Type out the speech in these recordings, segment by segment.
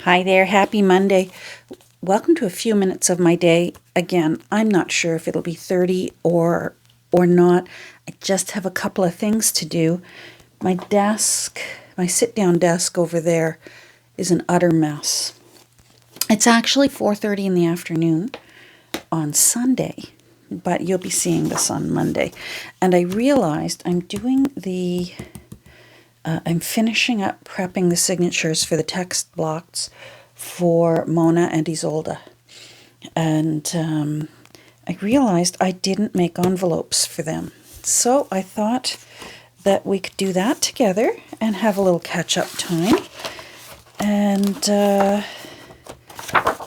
Hi there, happy Monday. Welcome to a few minutes of my day. Again, I'm not sure if it'll be 30 or not. I just have a couple of things to do. My desk, my sit-down desk over there is an utter mess. It's actually 4:30 in the afternoon on Sunday, but you'll be seeing this on Monday. And I realized I'm finishing up prepping the signatures for the text blocks for Mona and Isolde. And I realized I didn't make envelopes for them. So I thought that we could do that together and have a little catch-up time. And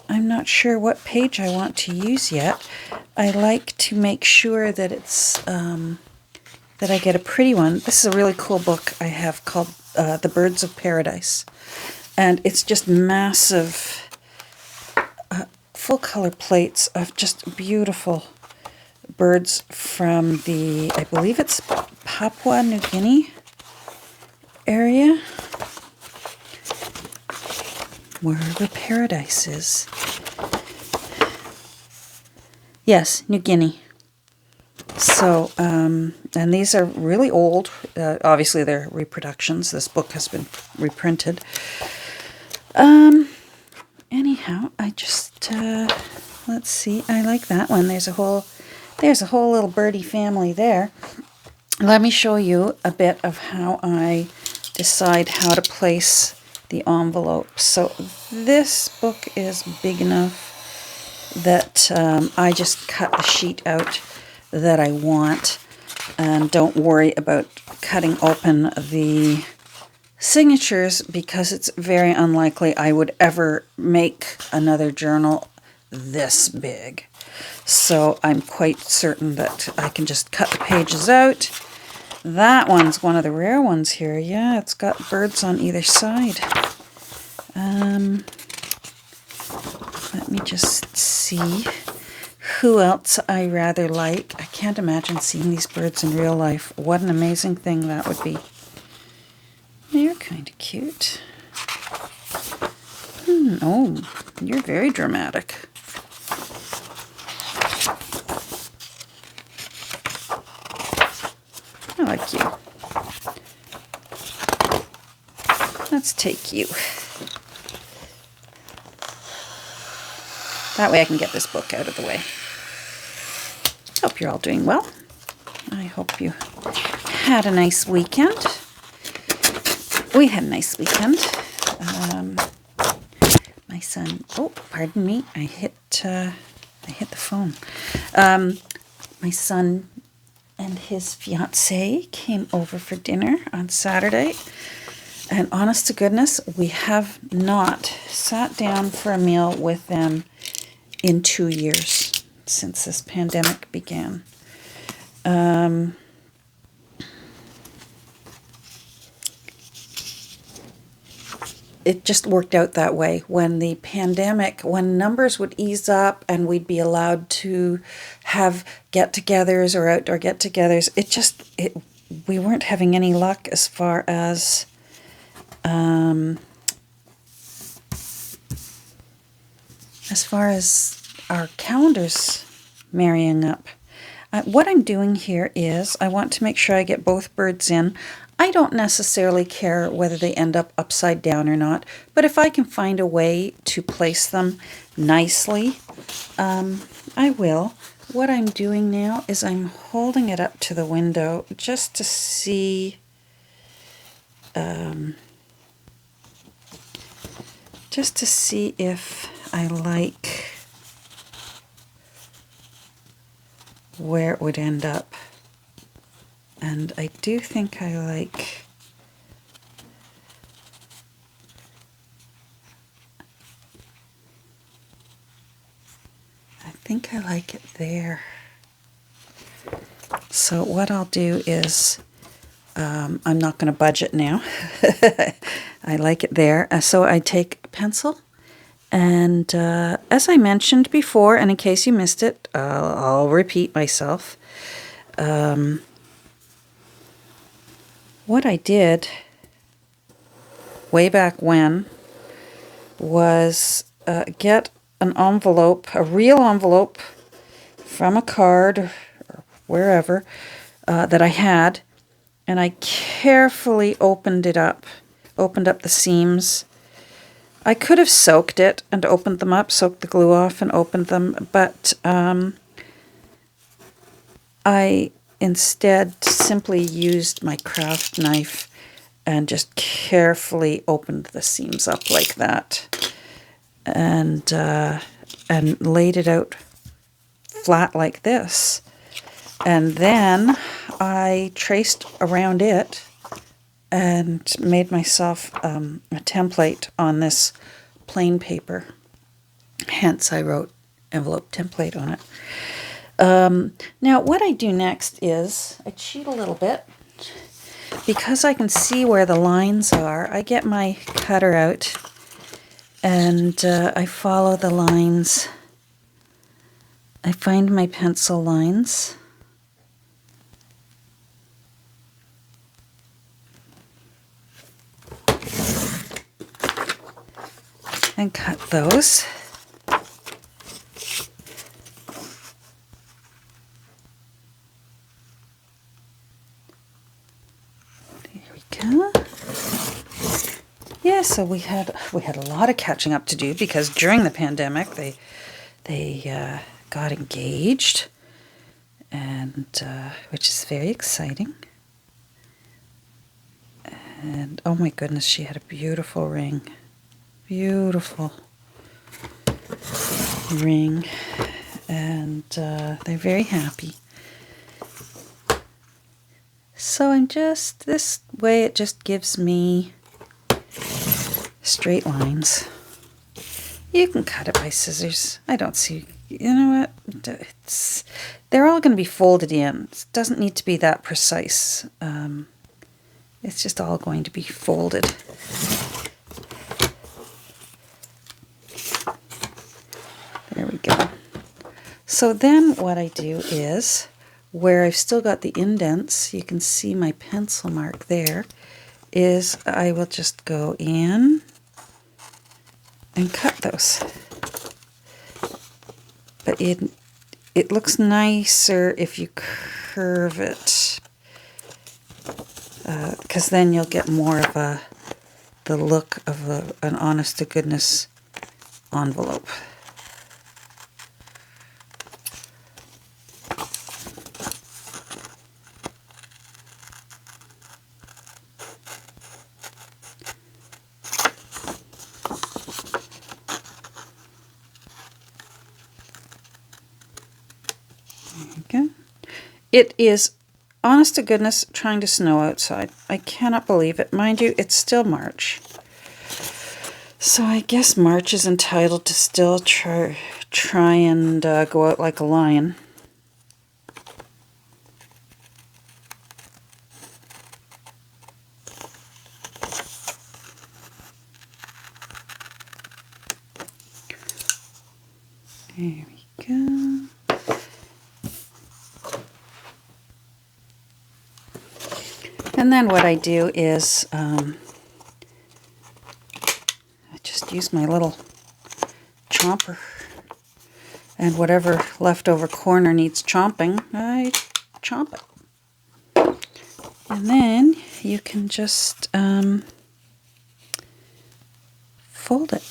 I'm not sure what page I want to use yet. I like to make sure that that I get a pretty one. This is a really cool book I have called The Birds of Paradise. And it's just massive, full color plates of just beautiful birds from I believe it's Papua New Guinea area, wherever paradise is. Yes, New Guinea. So, and these are really old. Obviously, they're reproductions. This book has been reprinted. Anyhow, I just let's see. I like that one. There's a whole little birdie family there. Let me show you a bit of how I decide how to place the envelopes. So this book is big enough that I just cut the sheet out that I want and don't worry about cutting open the signatures because it's very unlikely I would ever make another journal this big. So I'm quite certain that I can just cut the pages out. That one's one of the rare ones here. Yeah, it's got birds on either side. Let me just see who else I rather like. I can't imagine seeing these birds in real life. What an amazing thing that would be. They're kind of cute. Oh, you're very dramatic. I like you. Let's take you. That way I can get this book out of the way. Hope you're all doing well. I hope you had a nice weekend. We had a nice weekend. My son, oh, pardon me, I hit the phone. My son and his fiancée came over for dinner on Saturday. And honest to goodness, we have not sat down for a meal with them in 2 years since this pandemic began. It just worked out that way. When numbers would ease up and we'd be allowed to have get-togethers or outdoor get-togethers, we weren't having any luck as far as our calendars marrying up. What I'm doing here is I want to make sure I get both birds in. I don't necessarily care whether they end up upside down or not, but if I can find a way to place them nicely, I will. What I'm doing now is I'm holding it up to the window just to see if I like where it would end up. And I do think I like it there. So what I'll do is I'm not going to budget now. I like it there. So I take a pencil and as I mentioned before, and in case you missed it, I'll repeat myself. What I did way back when was get an envelope, a real envelope from a card or wherever that I had, and I carefully opened up the seams. I could have soaked it and opened them up, soaked the glue off and opened them, but I instead simply used my craft knife and just carefully opened the seams up like that, and laid it out flat like this. And then I traced around it and made myself a template on this plain paper. Hence, I wrote envelope template on it. Now, what I do next is I cheat a little bit. Because I can see where the lines are, I get my cutter out and I follow the lines. I find my pencil lines. And cut those. Yeah, so we had a lot of catching up to do because during the pandemic they got engaged, and which is very exciting. And oh my goodness, she had a beautiful ring, beautiful ring, and they're very happy. So I'm just, this way it just gives me straight lines. You can cut it by scissors. I don't see, you know what, they're all going to be folded in. It doesn't need to be that precise. It's just all going to be folded. There we go. So then what I do is, where I've still got the indents, you can see my pencil mark there, is I will just go in and cut those. But it looks nicer if you curve it, because then you'll get more of the look of an honest-to-goodness envelope. It is, honest to goodness, trying to snow outside. I cannot believe it. Mind you, it's still March. So I guess March is entitled to still try and go out like a lion. There we go. And then what I do is I just use my little chomper, and whatever leftover corner needs chomping, I chomp it. And then you can just fold it.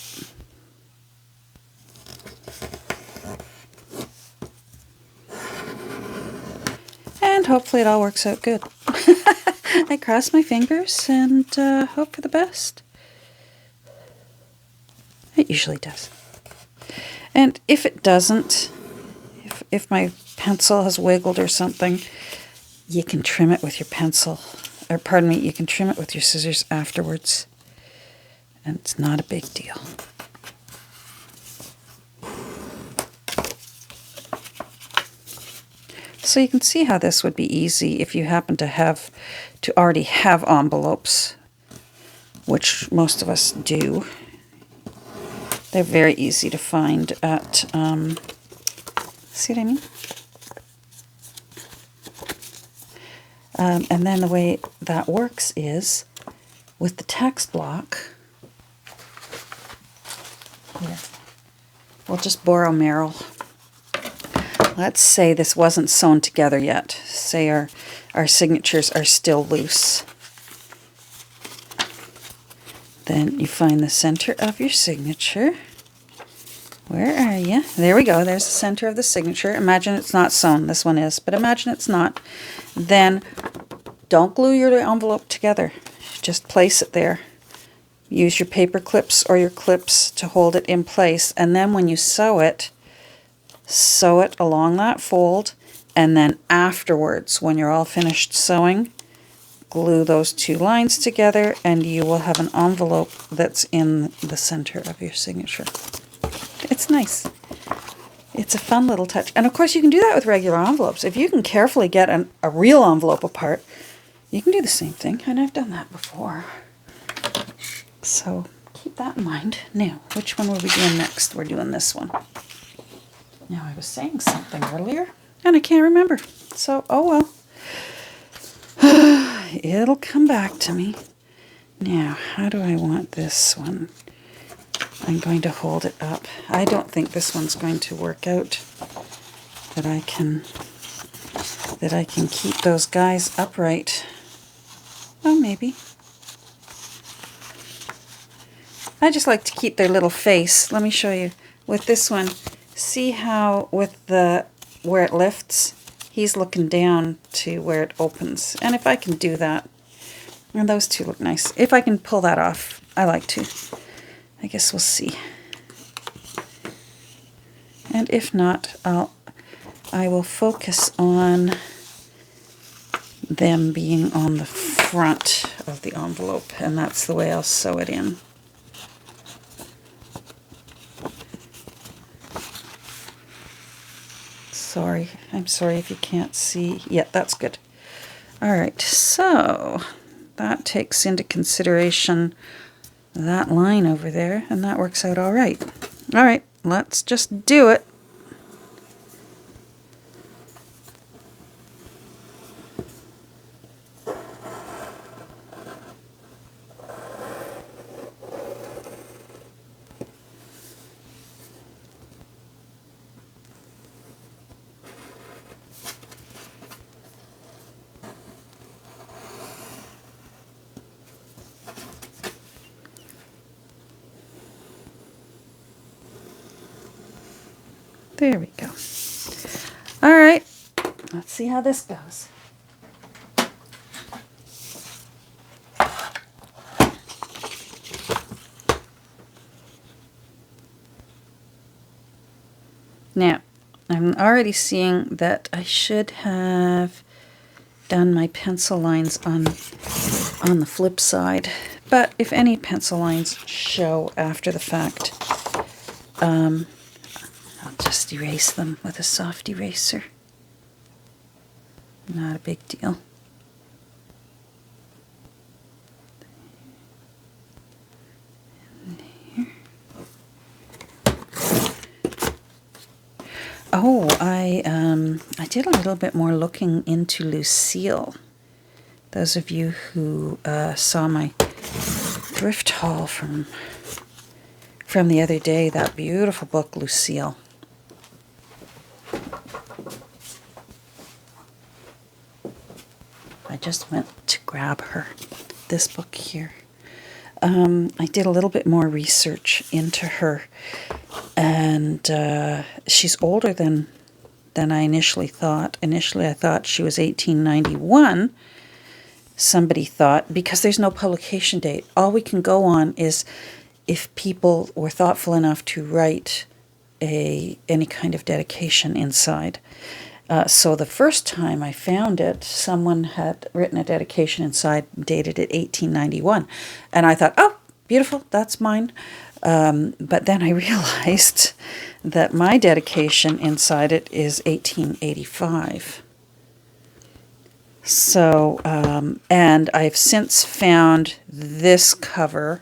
And hopefully it all works out good. I cross my fingers and hope for the best. It usually does. And if it doesn't, if my pencil has wiggled or something, you can trim it with your pencil. Or pardon me, you can trim it with your scissors afterwards. And it's not a big deal. So you can see how this would be easy if you happen to already have envelopes, which most of us do. They're very easy to find at, see what I mean? And then the way that works is, with the text block, Here. We'll just borrow Meryl. Let's say this wasn't sewn together yet. Say our signatures are still loose. Then you find the center of your signature. Where are you? There we go. There's the center of the signature. Imagine it's not sewn. This one is, but imagine it's not. Then don't glue your envelope together. Just place it there. Use your paper clips or your clips to hold it in place. And then when you sew it along that fold. And then afterwards, when you're all finished sewing, glue those two lines together and you will have an envelope that's in the center of your signature. It's nice. It's a fun little touch. And of course you can do that with regular envelopes. If you can carefully get a real envelope apart, you can do the same thing. And I've done that before. So keep that in mind. Now, which one will we do next? We're doing this one. Now, I was saying something earlier and I can't remember. So, oh well. It'll come back to me. Now, how do I want this one? I'm going to hold it up. I don't think this one's going to work out. That I can keep those guys upright. Oh, maybe. I just like to keep their little face. Let me show you. With this one, see how with where it lifts, he's looking down to where it opens. And if I can do that, and those two look nice. If I can pull that off, I like to. I guess we'll see. And if not, I will focus on them being on the front of the envelope, and that's the way I'll sew it in. Sorry, I'm sorry if you can't see. Yeah, that's good. All right, so that takes into consideration that line over there, and that works out all right. All right, let's just do it. There we go. All right, let's see how this goes. Now, I'm already seeing that I should have done my pencil lines on the flip side, but if any pencil lines show after the fact, I'll just erase them with a soft eraser. Not a big deal. There. Oh, I did a little bit more looking into Lucille. Those of you who saw my thrift haul from the other day, that beautiful book, Lucille. I just went to grab her. This book here. I did a little bit more research into her, and she's older than I initially thought. Initially, I thought she was 1891. Somebody thought, because there's no publication date. All we can go on is if people were thoughtful enough to write any kind of dedication inside. So the first time I found it, someone had written a dedication inside, dated it 1891. And I thought, oh, beautiful, that's mine. But then I realized that my dedication inside it is 1885. So, and I've since found this cover.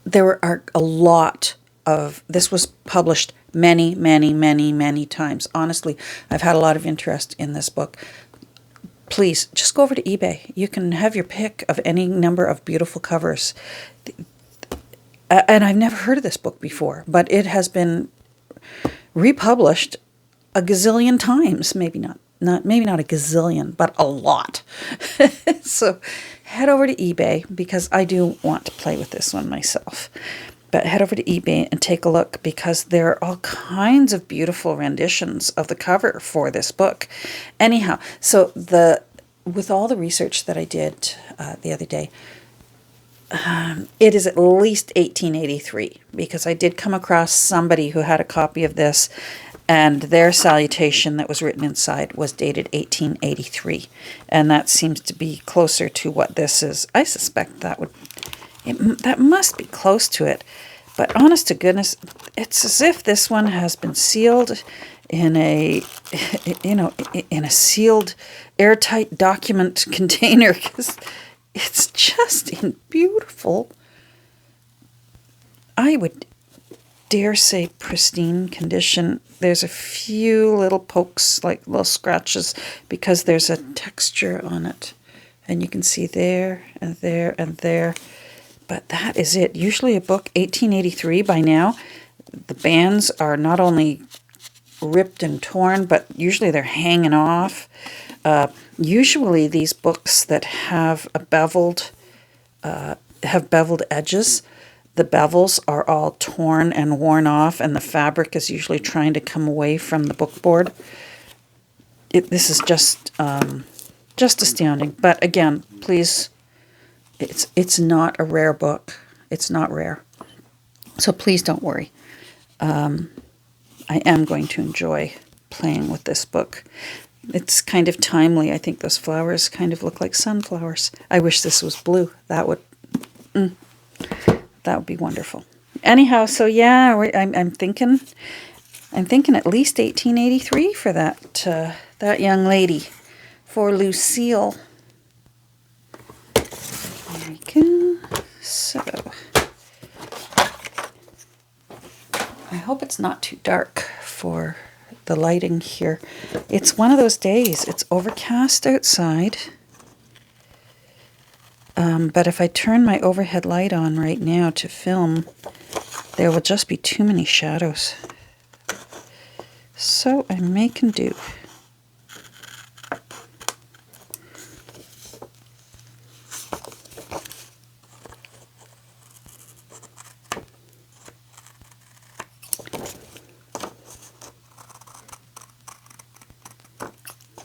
There are a lot of, this was published many, many, many, many times. Honestly, I've had a lot of interest in this book. Please, just go over to eBay. You can have your pick of any number of beautiful covers. and I've never heard of this book before, but it has been republished a gazillion times. Maybe not a gazillion, but a lot. So head over to eBay, because I do want to play with this one myself. But head over to eBay and take a look, because there are all kinds of beautiful renditions of the cover for this book. Anyhow, so with all the research that I did the other day, it is at least 1883, because I did come across somebody who had a copy of this, and their salutation that was written inside was dated 1883, and that seems to be closer to what this is. I suspect that must be close to it, but honest to goodness, it's as if this one has been sealed in a sealed airtight document container, because it's just in beautiful, I would dare say, pristine condition. There's a few little pokes, like little scratches, because there's a texture on it. And you can see there and there and there. But that is it. Usually a book, 1883 by now, the bands are not only ripped and torn, but usually they're hanging off. Usually these books that have beveled edges, the bevels are all torn and worn off, and the fabric is usually trying to come away from the book board. This is just astounding. But again, please, it's not a rare book. It's not rare. So please don't worry. I am going to enjoy playing with this book. It's kind of timely. I think those flowers kind of look like sunflowers. I wish this was blue. That would be wonderful. Anyhow, so yeah, I'm thinking at least 1883 for that young lady, for Lucille. There we go. So I hope it's not too dark for the lighting here. It's one of those days. It's overcast outside. But if I turn my overhead light on right now to film, there will just be too many shadows. So I can do.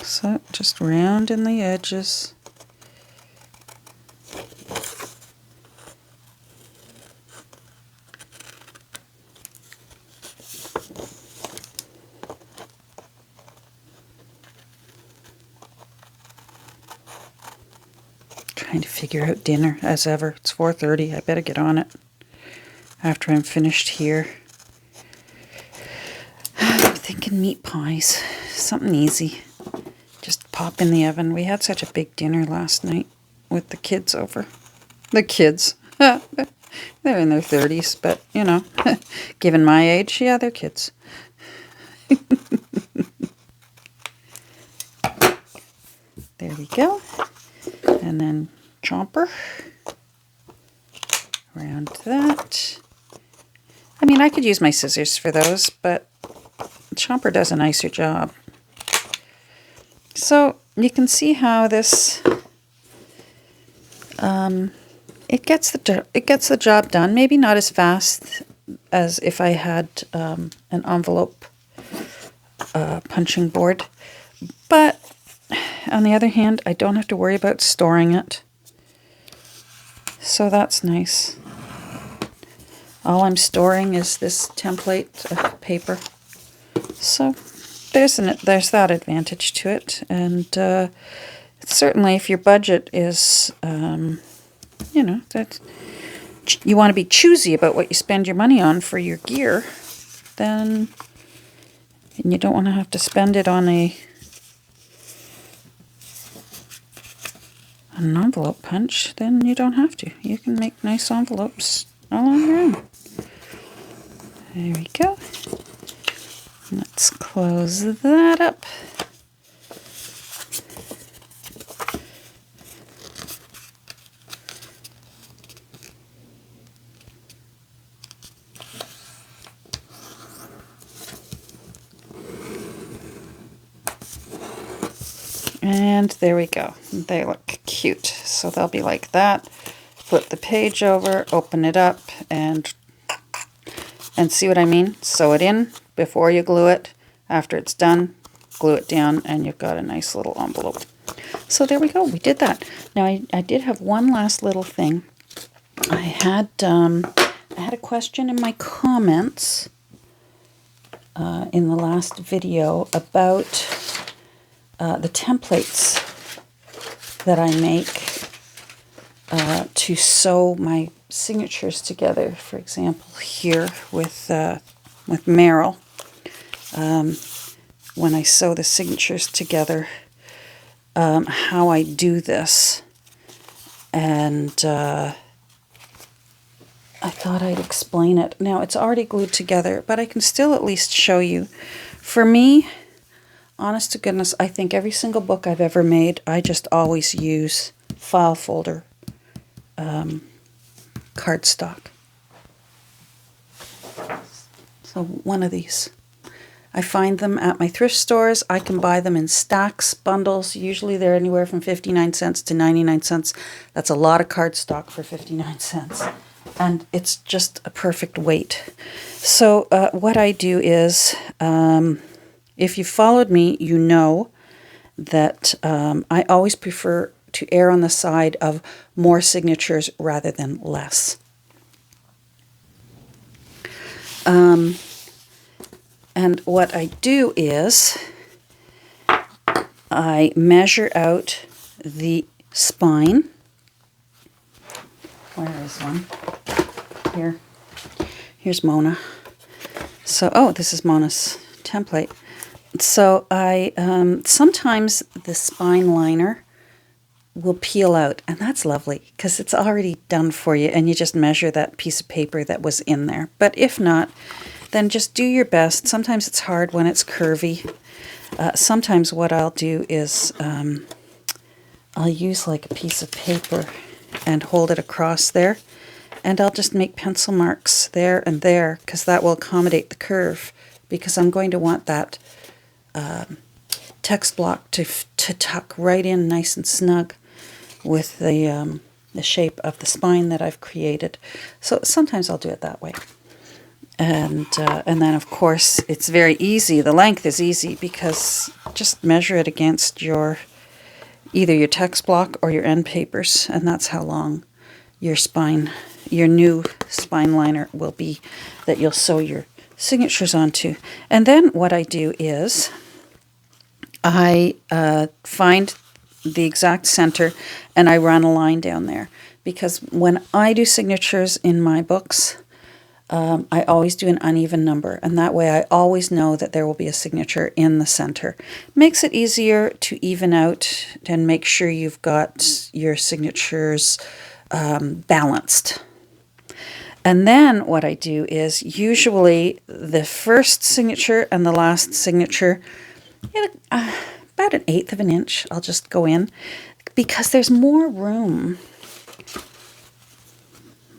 So just round in the edges. Trying to figure out dinner as ever. It's 4:30. I better get on it after I'm finished here. I'm thinking meat pies. Something easy. Just pop in the oven. We had such a big dinner last night with the kids over. The kids. They're in their 30s, but, you know, given my age, yeah, they're kids. There we go. And then chomper around that. I mean, I could use my scissors for those, but chomper does a nicer job. So you can see how this it gets the job done. Maybe not as fast as if I had an envelope punching board, but on the other hand, I don't have to worry about storing it. So that's nice. All I'm storing is this template of paper. So there's that advantage to it. And certainly if your budget is, that you want to be choosy about what you spend your money on for your gear, then, and you don't want to have to spend it on an envelope punch, then you don't have to. You can make nice envelopes all on your own. There we go. Let's close that up. And there we go. They look cute. So they'll be like that. Flip the page over, open it up, and see what I mean? Sew it in before you glue it. After it's done, glue it down, and you've got a nice little envelope. So there we go. We did that. Now I did have one last little thing. I had a question in my comments in the last video about the templates that I make to sew my signatures together. For example, here with Merrill, when I sew the signatures together, how I do this, and I thought I'd explain it. Now, it's already glued together, but I can still at least show you. For me, honest to goodness, I think every single book I've ever made, I just always use file folder cardstock. So one of these. I find them at my thrift stores. I can buy them in stacks, bundles. Usually they're anywhere from 59 cents to 99 cents. That's a lot of cardstock for 59 cents. And it's just a perfect weight. So what I do is, if you followed me, you know that I always prefer to err on the side of more signatures rather than less. And what I do is I measure out the spine. Where is one? Here. Here's Mona. So, oh, this is Mona's template. So I sometimes the spine liner will peel out, and that's lovely because it's already done for you, and you just measure that piece of paper that was in there. But if not, then just do your best. Sometimes it's hard when it's curvy. Sometimes what I'll do is I'll use like a piece of paper and hold it across there, and I'll just make pencil marks there and there because that will accommodate the curve, because I'm going to want that text block to tuck right in nice and snug with the shape of the spine that I've created. So sometimes I'll do it that way. And then, of course, it's very easy. The length is easy because just measure it against either your text block or your end papers, and that's how long your new spine liner will be that you'll sew your signatures onto. And then what I do is I find the exact center and I run a line down there, because when I do signatures in my books, I always do an uneven number, and that way I always know that there will be a signature in the center. Makes it easier to even out and make sure you've got your signatures balanced. And then what I do is usually the first signature and the last signature, about 1/8 of an inch, I'll just go in, because there's more room.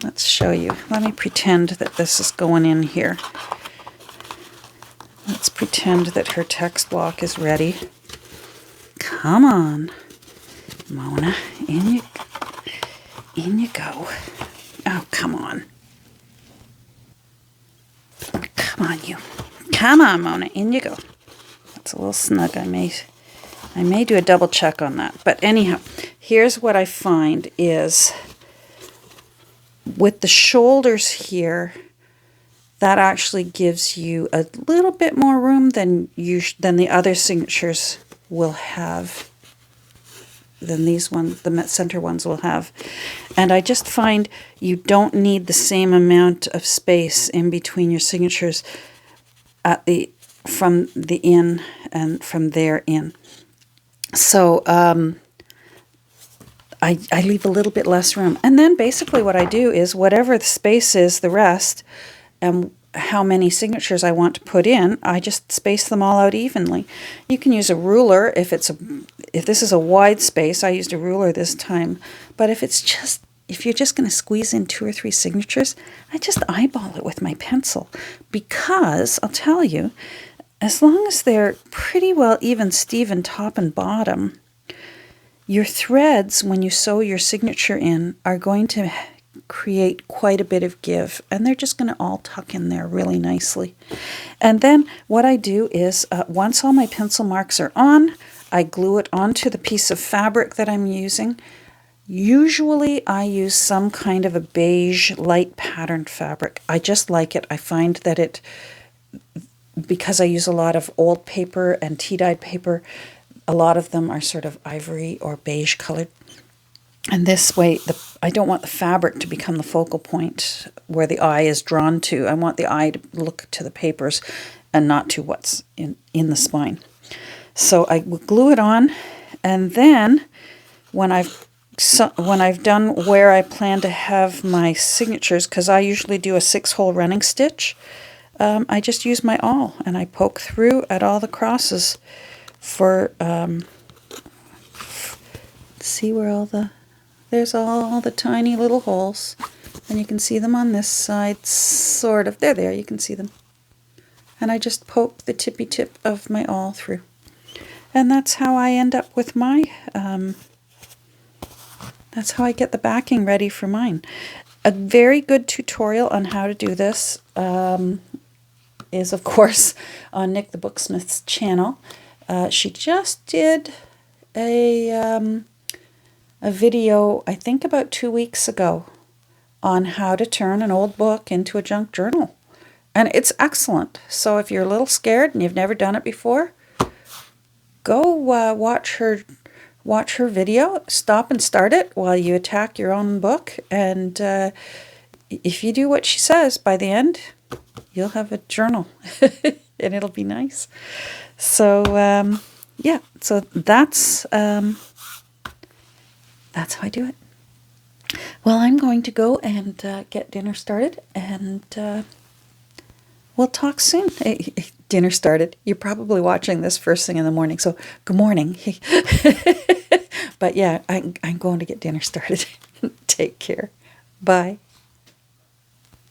Let's show you. Let me pretend that this is going in here. Let's pretend that her text block is ready. Come on, Mona. In you go. Oh, come on. Come on, you. Come on, Mona. In you go. That's a little snug. I may do a double check on that. But anyhow, here's what I find is, with the shoulders here, that actually gives you a little bit more room than the other signatures will have, than these ones, the center ones will have. And I just find you don't need the same amount of space in between your signatures from the in and from there in. So I leave a little bit less room. And then basically what I do is whatever the space is, the rest, and how many signatures I want to put in, I just space them all out evenly. You can use a ruler if this is a wide space. I used a ruler this time. But if you're just going to squeeze in 2 or 3 signatures, I just eyeball it with my pencil. Because I'll tell you, as long as they're pretty well even Steven top and bottom, Your threads, when you sew your signature in, are going to create quite a bit of give, and they're just going to all tuck in there really nicely. And then what I do is, once all my pencil marks are on, I glue it onto the piece of fabric that I'm using. Usually I use some kind of a beige light patterned fabric. I just like it. I find that it, because I use a lot of old paper and tea-dyed paper, a lot of them are sort of ivory or beige colored. And this way, I don't want the fabric to become the focal point where the eye is drawn to. I want the eye to look to the papers and not to what's in the spine. So I will glue it on, and then when I've done where I plan to have my signatures, because I usually do a 6-hole running stitch, I just use my awl and I poke through at all the crosses for, see where there's all the tiny little holes, and you can see them on this side, sort of. They're there, you can see them. And I just poke the tippy tip of my awl through. And that's how I end up with my, that's how I get the backing ready for mine. A very good tutorial on how to do this is, of course, on Nick the Booksmith's channel. She just did a video, I think about 2 weeks ago, on how to turn an old book into a junk journal. And it's excellent. So if you're a little scared and you've never done it before, go watch her video, stop and start it while you attack your own book. And if you do what she says, by the end, you'll have a journal and it'll be nice. So yeah, so that's how I do it. Well, I'm going to go and get dinner started, and we'll talk soon. Dinner started. You're probably watching this first thing in the morning, so good morning. But yeah, I'm going to get dinner started. Take care. Bye.